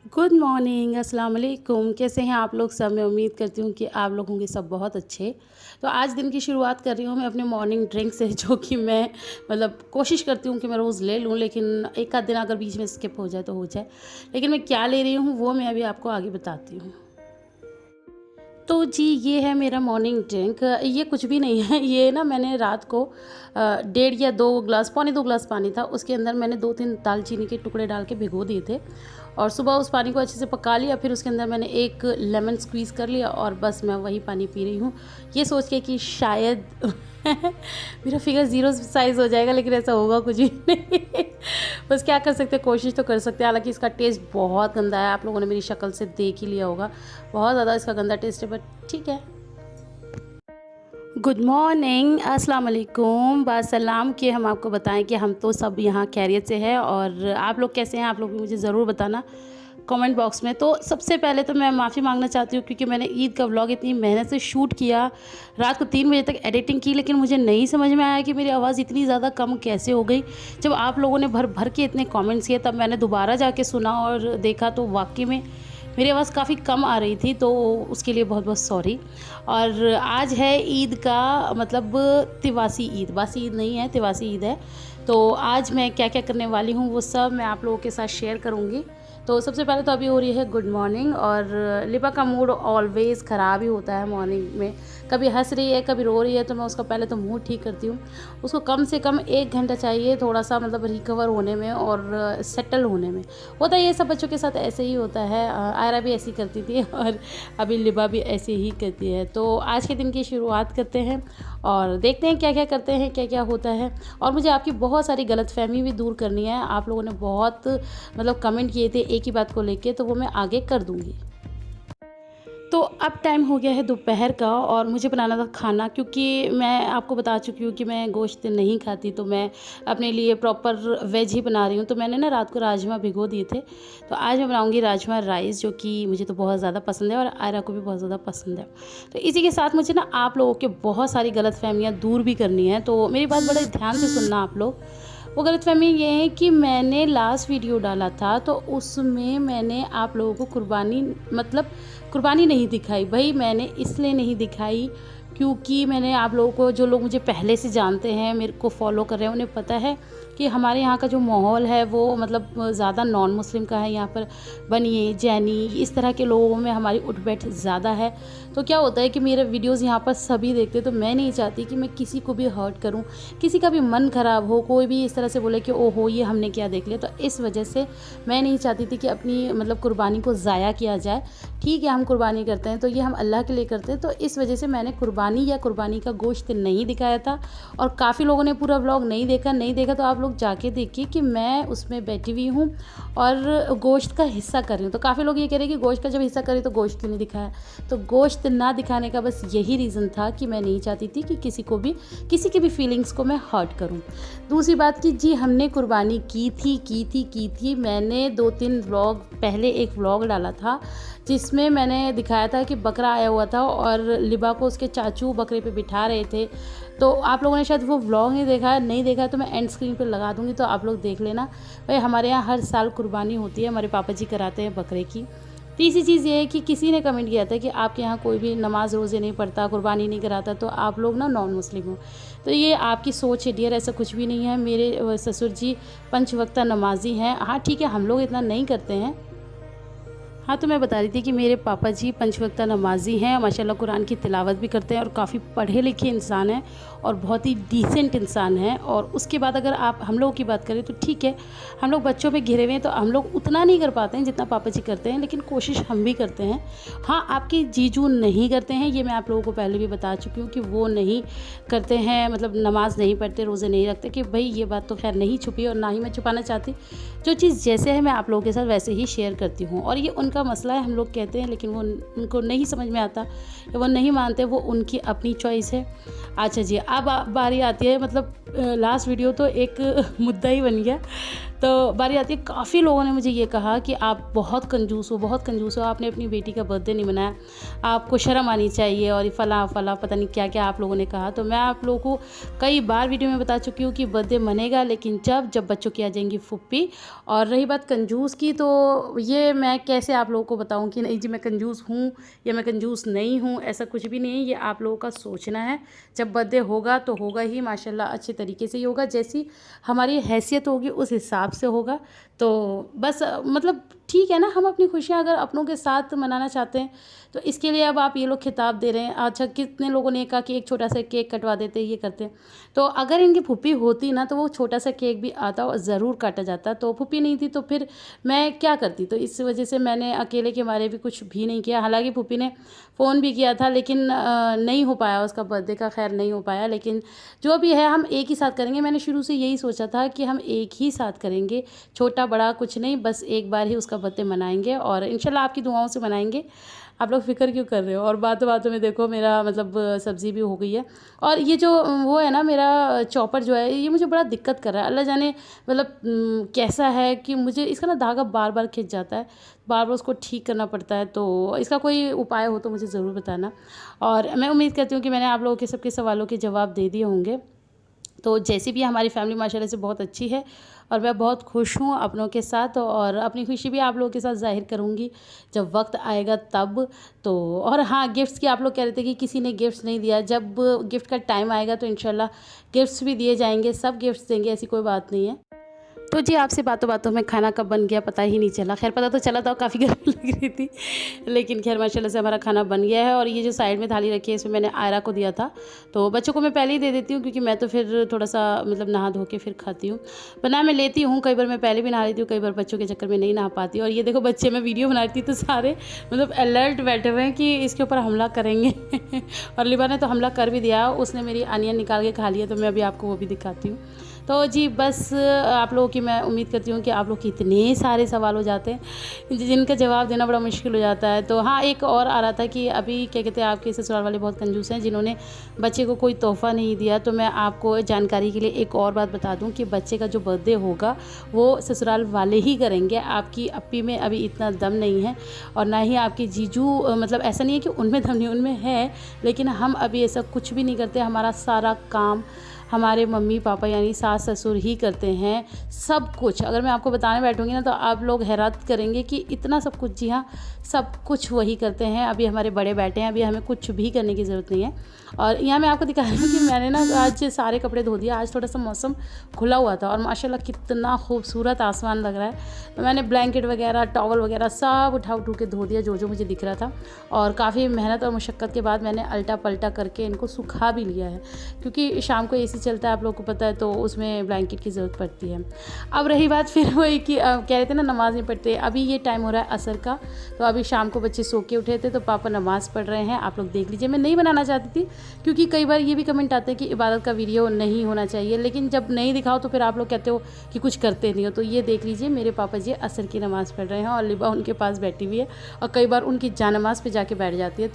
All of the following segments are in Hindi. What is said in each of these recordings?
गुड मॉर्निंग, अस्सलाम वालेकुम। कैसे हैं आप लोग सब? मैं उम्मीद करती हूँ कि आप लोग होंगे सब बहुत अच्छे। तो आज दिन की शुरुआत कर रही हूँ मैं अपने मॉर्निंग ड्रिंक से जो कि मैं कोशिश करती हूँ कि मैं रोज़ ले लूँ, लेकिन एक आध दिन अगर बीच में स्किप हो जाए तो हो जाए। लेकिन मैं क्या ले रही हूँ वो मैं अभी आपको आगे बताती हूँ। तो जी, ये है मेरा मॉर्निंग ड्रिंक। ये कुछ भी नहीं है, ये ना मैंने रात को 1.5 या 2 ग्लास, पौने 2 ग्लास पानी था, उसके अंदर मैंने 2-3 दालचीनी के टुकड़े डाल के भिगो दिए थे और सुबह उस पानी को अच्छे से पका लिया। फिर उसके अंदर मैंने एक लेमन स्क्वीज़ कर लिया और बस मैं वही पानी पी रही हूँ। ये सोच के कि शायद मेरा फिगर ज़ीरो साइज़ हो जाएगा, लेकिन ऐसा होगा कुछ भी नहीं। बस क्या कर सकते हैं, कोशिश तो कर सकते हैं। हालाँकि इसका टेस्ट बहुत गंदा है, आप लोगों ने मेरी शक्ल से देख ही लिया होगा। बहुत ज़्यादा इसका गंदा टेस्ट है, बट ठीक है। गुड मॉर्निंग, अस्सलाम वालेकुम। बासलाम के हम आपको बताएं कि हम तो सब यहाँ खैरियत से हैं और आप लोग कैसे हैं, आप लोग भी मुझे ज़रूर बताना कमेंट बॉक्स में। तो सबसे पहले तो मैं माफ़ी मांगना चाहती हूँ क्योंकि मैंने ईद का व्लॉग इतनी मेहनत से शूट किया, रात को 3 बजे तक एडिटिंग की, लेकिन मुझे नहीं समझ में आया कि मेरी आवाज़ इतनी ज़्यादा कम कैसे हो गई। जब आप लोगों ने भर भर के इतने कमेंट्स किए तब मैंने दोबारा जाके सुना और देखा तो वाकई में मेरी आवाज़ काफ़ी कम आ रही थी, तो उसके लिए बहुत बहुत सॉरी। और आज है ईद का तिवासी ईद, बासी ईद नहीं है, तिवासी ईद है। तो आज मैं क्या क्या करने वाली हूँ वो सब मैं आप लोगों के साथ शेयर करूँगी। तो सबसे पहले तो अभी हो रही है गुड मॉर्निंग, और लिपा का मूड ऑलवेज़ ख़राब ही होता है मॉर्निंग में। कभी हंस रही है, कभी रो रही है, तो मैं उसका पहले तो मूड ठीक करती हूँ। उसको कम से कम 1 घंटा चाहिए थोड़ा सा रिकवर होने में और सेटल होने में। होता है ये सब बच्चों के साथ ऐसे ही होता है। आयरा भी ऐसी करती थी और अभी लिबा भी ऐसे ही करती है। तो आज के दिन की शुरुआत करते हैं और देखते हैं क्या क्या करते हैं, क्या क्या होता है। और मुझे आपकी बहुत सारी गलतफहमी भी दूर करनी है। आप लोगों ने बहुत कमेंट किए थे एक ही बात को लेके, तो वो मैं आगे कर दूँगी। तो अब टाइम हो गया है दोपहर का और मुझे बनाना था खाना, क्योंकि मैं आपको बता चुकी हूँ कि मैं गोश्त नहीं खाती, तो मैं अपने लिए प्रॉपर वेज ही बना रही हूँ। तो मैंने ना रात को राजमा भिगो दिए थे, तो आज मैं बनाऊँगी राजमा राइस, जो कि मुझे तो बहुत ज़्यादा पसंद है और आयरा को भी बहुत ज़्यादा पसंद है। तो इसी के साथ मुझे ना आप लोगों के बहुत सारी गलतफहमियाँ दूर भी करनी है, तो मेरी बात बड़े ध्यान से सुनना आप लोग। वो गलतफ़हमी ये है कि मैंने लास्ट वीडियो डाला था तो उसमें मैंने आप लोगों को कुर्बानी नहीं दिखाई। भई मैंने इसलिए नहीं दिखाई क्योंकि मैंने आप लोगों को, जो लोग मुझे पहले से जानते हैं, मेरे को फॉलो कर रहे हैं, उन्हें पता है कि हमारे यहाँ का जो माहौल है वो ज़्यादा नॉन मुस्लिम का है। यहाँ पर बनिए, जैनी, इस तरह के लोगों में हमारी उठ-बैठ ज़्यादा है। तो क्या होता है कि मेरे वीडियोज़ यहाँ पर सभी देखते हैं, तो मैं नहीं चाहती कि मैं किसी को भी हर्ट करूँ, किसी का भी मन ख़राब हो, कोई भी इस तरह से बोले कि ओहो ये हमने क्या देख लिया। तो इस वजह से मैं नहीं चाहती थी कि अपनी कुर्बानी को ज़ाया किया जाए। ठीक है, हम कुर्बानी करते हैं तो ये हम अल्लाह के लिए करते हैं, तो इस वजह से मैंने कुर्बानी का गोश्त नहीं दिखाया था। और काफ़ी लोगों ने पूरा व्लॉग नहीं देखा तो आप लोग जाके देखिए कि मैं उसमें बैठी हुई हूँ और गोश्त का हिस्सा कर रही हूँ। तो काफ़ी लोग ये कह रहे हैं कि गोश्त का जब हिस्सा करे तो गोश्त क्यों नहीं दिखाया। तो गोश्त ना दिखाने का बस यही रीज़न था कि मैं नहीं चाहती थी कि किसी की भी फीलिंग्स को मैं हर्ट करूं। दूसरी बात कि जी हमने कुर्बानी की थी। मैंने 2-3 व्लॉग पहले एक व्लॉग डाला था जिसमें मैंने दिखाया था कि बकरा आया हुआ था और लिबा को उसके चाचू बकरे पे बिठा रहे थे। तो आप लोगों ने शायद वो व्लॉग नहीं देखा तो मैं एंड स्क्रीन पे लगा दूँगी, तो आप लोग देख लेना। भाई हमारे यहाँ हर साल कुर्बानी होती है, हमारे पापा जी कराते हैं बकरे की। तीसरी चीज़ ये है कि किसी ने कमेंट किया था कि आपके यहाँ कोई भी नमाज रोज़े नहीं पढ़ता, कुर्बानी नहीं कराता, तो आप लोग ना नॉन मुस्लिम हो। तो ये आपकी सोच है डियर, ऐसा कुछ भी नहीं है। मेरे ससुर जी 5 वक्ता नमाजी हैं। हाँ ठीक है, हम लोग इतना नहीं करते हैं। हाँ, तो मैं बता रही थी कि मेरे पापा जी 5 वक़्ता नमाज़ी हैं, माशाल्लाह कुरान की तिलावत भी करते हैं और काफ़ी पढ़े लिखे इंसान हैं और बहुत ही डिसेंट इंसान हैं। और उसके बाद अगर आप हम लोगों की बात करें तो ठीक है, हम लोग बच्चों में घिरे हुए हैं तो हम लोग उतना नहीं कर पाते हैं जितना पापा जी करते हैं, लेकिन कोशिश हम भी करते हैं। हाँ, आपके जीजू नहीं करते हैं, ये मैं आप लोगों को पहले भी बता चुकी हूँ कि वो नहीं करते हैं, नमाज़ नहीं पढ़ते, रोज़े नहीं रखते। कि भाई ये बात तो खैर नहीं छुपी और ना ही मैं छुपाना चाहती। जो चीज़ जैसे है मैं आप लोगों के साथ वैसे ही शेयर करती हूँ और ये उनका मसला है, हम लोग कहते हैं लेकिन वो उनको नहीं समझ में आता, वो नहीं मानते, वो उनकी अपनी चॉइस है। अच्छा जी, अब बारी आती है लास्ट वीडियो तो एक मुद्दा ही बन गया। तो तो बारी आती है, काफ़ी लोगों ने मुझे ये कहा कि आप बहुत कंजूस हो, बहुत कंजूस हो, आपने अपनी बेटी का बर्थडे नहीं मनाया, आपको शर्म आनी चाहिए और ये फलां फलां पता नहीं क्या क्या आप लोगों ने कहा। तो मैं आप लोगों को कई बार वीडियो में बता चुकी हूँ कि बर्थडे मनेगा, लेकिन जब बच्चों की आ जाएंगी फुप्पी। और रही बात कंजूस की, तो ये मैं कैसे आप लोगों को बताऊँ कि नहीं जी मैं कंजूस हूँ या मैं कंजूस नहीं हूँ, ऐसा कुछ भी नहीं है। ये आप लोगों का सोचना है। जब बर्थडे होगा तो होगा ही माशाल्लाह, अच्छे तरीके से ही होगा, जैसी हमारी हैसियत होगी उस हिसाब से होगा। तो बस मतलब ठीक है ना, हम अपनी खुशियाँ अगर अपनों के साथ मनाना चाहते हैं तो इसके लिए अब आप ये लोग खिताब दे रहे हैं। अच्छा, कितने लोगों ने कहा कि एक छोटा सा केक कटवा देते, ये करते हैं। तो अगर इनकी फूफी होती ना तो वो छोटा सा केक भी आता और ज़रूर काटा जाता। तो फूफी नहीं थी तो फिर मैं क्या करती, तो इस वजह से मैंने अकेले के मारे भी कुछ भी नहीं किया। हालांकि फूफी ने फ़ोन भी किया था, लेकिन नहीं हो पाया उसका बर्थडे का, खैर नहीं हो पाया। लेकिन जो भी है हम एक ही साथ करेंगे। मैंने शुरू से यही सोचा था कि हम एक ही साथ करेंगे, छोटा बड़ा कुछ नहीं, बस एक बार ही उसका बर्थडे मनाएंगे और इंशाल्लाह आपकी दुआओं से मनाएंगे। आप लोग फ़िक्र क्यों कर रहे हो। और बातों बातों में देखो मेरा मतलब सब्ज़ी भी हो गई है। और ये जो वो है ना मेरा चॉपर जो है, ये मुझे बड़ा दिक्कत कर रहा है। अल्लाह जाने मतलब कैसा है कि मुझे इसका ना धागा बार बार खिंच जाता है, बार बार उसको ठीक करना पड़ता है। तो इसका कोई उपाय हो तो मुझे ज़रूर बताना। और मैं उम्मीद करती हूँ कि मैंने आप लोगों के सबके सवालों के जवाब दे दिए होंगे। तो जैसी भी हमारी फैमिली माशाल्लाह से बहुत अच्छी है और मैं बहुत खुश हूँ अपनों के साथ, और अपनी खुशी भी आप लोगों के साथ ज़ाहिर करूँगी जब वक्त आएगा तब। तो और हाँ, गिफ्ट्स की आप लोग कह रहे थे कि किसी ने गिफ्ट्स नहीं दिया। जब गिफ्ट का टाइम आएगा तो इंशाल्लाह गिफ्ट्स भी दिए जाएंगे, सब गिफ्ट्स देंगे, ऐसी कोई बात नहीं है। तो जी, आपसे बातों बातों में खाना कब बन गया पता ही नहीं चला। खैर पता तो चला था, काफ़ी गर्मी लग रही थी, लेकिन खैर माशाल्लाह से हमारा खाना बन गया है। और ये जो साइड में थाली रखी है इसमें मैंने आयरा को दिया था, तो बच्चों को मैं पहले ही दे देती हूँ क्योंकि मैं तो फिर थोड़ा सा मतलब नहा धो के फिर खाती हूँ। बना मैं लेती हूँ, कई बार मैं पहले भी नहा लेती हूँ, कई बार बच्चों के चक्कर में नहीं नहा पाती। और ये देखो बच्चे, मैं वीडियो बना रही थी तो सारे मतलब अलर्ट बैठे हुए हैं कि इसके ऊपर हमला करेंगे और लिबा ने तो हमला कर भी दिया, उसने मेरी अनियन निकाल के खा लिया। तो मैं अभी आपको वो भी दिखाती हूँ। तो जी बस आप लोगों की मैं उम्मीद करती हूँ कि आप लोग के इतने सारे सवाल हो जाते हैं जिनका जवाब देना बड़ा मुश्किल हो जाता है। तो हाँ, एक और आ रहा था कि अभी क्या कहते हैं, आपके ससुराल वाले बहुत कंजूस हैं जिन्होंने बच्चे को कोई तोहफ़ा नहीं दिया। तो मैं आपको जानकारी के लिए एक और बात बता दूँ कि बच्चे का जो बर्थडे होगा वो ससुराल वाले ही करेंगे। आपकी अप्पी में अभी इतना दम नहीं है और ना ही आपके जीजू, मतलब ऐसा नहीं है कि उनमें दम नहीं, उनमें है, लेकिन हम अभी ऐसा कुछ भी नहीं करते। हमारा सारा काम हमारे मम्मी पापा यानी सास ससुर ही करते हैं, सब कुछ। अगर मैं आपको बताने बैठूंगी ना तो आप लोग हैरात करेंगे कि इतना सब कुछ। जी हाँ, सब कुछ वही करते हैं। अभी हमारे बड़े बैठे हैं, अभी हमें कुछ भी करने की ज़रूरत नहीं है। और यहाँ मैं आपको दिखा रही हूँ कि मैंने ना आज सारे कपड़े धो दिया। आज थोड़ा सा मौसम खुला हुआ था और माशाल्लाह कितना खूबसूरत आसमान लग रहा है। तो मैंने ब्लैंकेट वगैरह, टॉवल वगैरह सब उठा के धो दिया जो जो मुझे दिख रहा था। और काफ़ी मेहनत और मुशक्क़त के बाद मैंने अल्टा पल्टा करके इनको सुखा भी लिया है, क्योंकि शाम को एसी चलता है, आप लोगों को पता है, तो उसमें ब्लैंकेट की ज़रूरत पड़ती है। अब रही बात फिर वही कि कह रहे थे ना नमाज़ नहीं पढ़ते। अभी ये टाइम हो रहा है असर का, तो अभी शाम को बच्चे सो के उठे थे तो पापा नमाज़ पढ़ रहे हैं, आप लोग देख लीजिए। मैं नहीं बनाना चाहती थी क्योंकि कई बार ये भी कमेंट आते हैं कि इबादत का वीडियो नहीं होना चाहिए, लेकिन जब नहीं दिखाओ तो फिर आप लोग कहते हो कि कुछ करते नहीं हो। तो ये देख लीजिए, मेरे पापा जी असर की नमाज़ पढ़ रहे हैं और लिबा उनके पास बैठी हुई है और कई बार उनकी जानमाज़ पे जाके बैठ जाती है।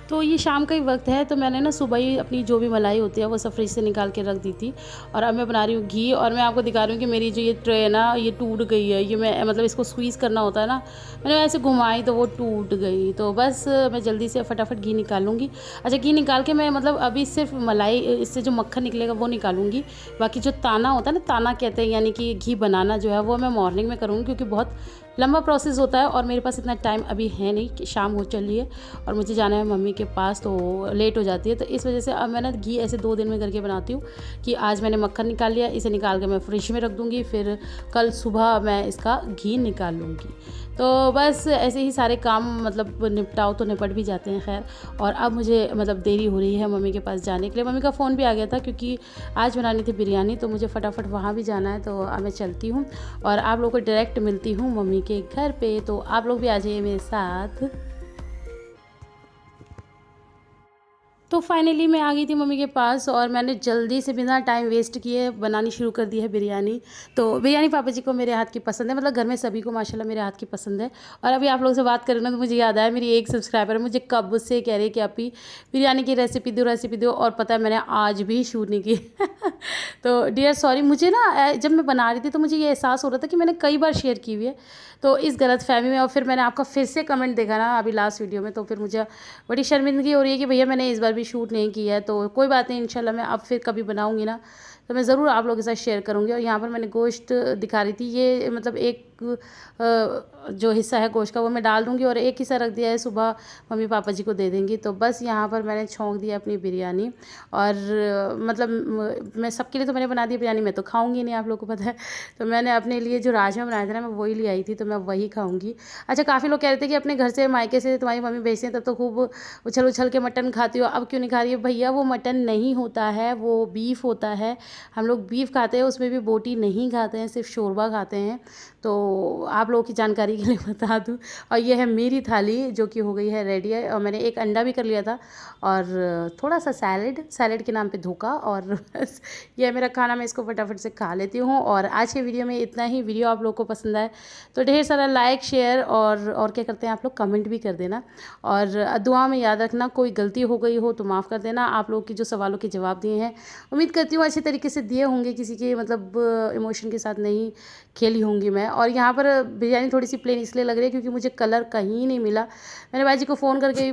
तो ये शाम का ही वक्त है, तो मैंने ना सुबह ही अपनी जो भी मलाई होती है वो सब फ्रिज से निकाल के रख दी थी। और अब मैं बना रही हूँ घी। और मैं आपको दिखा रही हूँ कि मेरी जो ये ट्रे है ना, ये टूट गई है। ये मैं मतलब इसको स्क्वीज़ करना होता है ना, मैंने ऐसे घुमाई तो वो टूट गई। तो बस मैं जल्दी से फटाफट घी निकालूंगी। अच्छा, घी निकाल के मैं मतलब अभी सिर्फ मलाई, इससे जो मक्खन निकलेगा वो निकालूंगी। बाकी जो ताना होता है ना, ताना कहते हैं, यानी कि घी बनाना जो है वो मैं मॉर्निंग में करूँगी, क्योंकि बहुत लंबा प्रोसेस होता है और मेरे पास इतना टाइम अभी है नहीं कि शाम हो चली है और मुझे जाना है मम्मी के पास, तो लेट हो जाती है। तो इस वजह से अब मैं ना घी ऐसे 2 दिन में करके बनाती हूँ कि आज मैंने मक्खन निकाल लिया, इसे निकाल के मैं फ्रिज में रख दूँगी, फिर कल सुबह मैं इसका घी निकाल लूँगी। तो बस ऐसे ही सारे काम मतलब निपटाओ तो निपट भी जाते हैं। खैर, और अब मुझे मतलब देरी हो रही है मम्मी के पास जाने के लिए। मम्मी का फ़ोन भी आ गया था क्योंकि आज बनानी थी बिरयानी, तो मुझे फटाफट वहाँ भी जाना है। तो अब मैं चलती हूँ और आप लोगों को डायरेक्ट मिलती हूँ मम्मी के घर पे। तो आप लोग भी आ जाइए मेरे साथ। तो फाइनली मैं आ गई थी मम्मी के पास और मैंने जल्दी से बिना टाइम वेस्ट किए बनानी शुरू कर दी है बिरयानी। तो बिरयानी पापा जी को मेरे हाथ की पसंद है, मतलब घर में सभी को माशाल्लाह मेरे हाथ की पसंद है। और अभी आप लोगों से बात करें ना तो मुझे याद आया, मेरी एक सब्सक्राइबर है मुझे कब से कह रही है कि आप ही बिरयानी की रेसिपी दो, और पता है मैंने आज भी शूट नहीं की। तो डियर सॉरी, मुझे ना जब मैं बना रही थी तो मुझे ये एहसास हो रहा था कि मैंने कई बार शेयर की हुई है, तो इस गलतफहमी में। और फिर मैंने आपका फिर से कमेंट देखा ना अभी लास्ट वीडियो में, तो फिर मुझे बड़ी शर्मिंदगी हो रही है कि भैया मैंने इस बार भी शूट नहीं किया है। तो कोई बात नहीं, इंशाल्लाह मैं अब फिर कभी बनाऊंगी ना तो मैं ज़रूर आप लोगों के साथ शेयर करूंगी। और यहाँ पर मैंने गोश्त दिखा रही थी, ये मतलब एक जो हिस्सा है गोश्त का वो मैं डाल दूंगी और एक हिस्सा रख दिया है, सुबह मम्मी पापा जी को दे देंगी। तो बस यहाँ पर मैंने छौंक दिया अपनी बिरयानी। और मतलब मैं सबके लिए तो मैंने बना दी बिरयानी, मैं तो खाऊंगी नहीं, आप लोगों को पता है। तो मैंने अपने लिए जो राजमा बनाए थे ना मैं वही ले आई थी, तो मैं वही खाऊंगी। अच्छा, काफ़ी लोग कह रहे थे कि अपने घर से मायके से तुम्हारी मम्मी भेजती हैं तब तो खूब उछल उछल के मटन खाती हो, अब क्यों नहीं खा रही है? भैया वो मटन नहीं होता है, वो बीफ होता है। हम लोग बीफ खाते हैं, उसमें भी बोटी नहीं खाते हैं, सिर्फ शोरबा खाते हैं। तो आप लोगों की जानकारी के लिए बता दूं। और ये है मेरी थाली जो कि हो गई है रेडी है, और मैंने एक अंडा भी कर लिया था और थोड़ा सा सैलेड के नाम पे धोखा। और बस ये है मेरा खाना, मैं इसको फटाफट से खा लेती हूँ। और आज के वीडियो में इतना ही। वीडियो आप लोगों को पसंद आए तो ढेर सारा लाइक शेयर और क्या करते हैं आप लोग, कमेंट भी कर देना। और दुआ में याद रखना, कोई गलती हो गई हो तो माफ़ कर देना। आप लोगों की जो सवालों के जवाब दिए हैं उम्मीद करती हूँ अच्छे तरीके से दिए होंगे, किसी के मतलब इमोशन के साथ नहीं खेली होंगी मैं। और यहाँ पर बिरयानी थोड़ी सी प्लेन इसलिए लग रही है क्योंकि मुझे कलर कहीं नहीं मिला। मैंने भाई जी को फ़ोन करके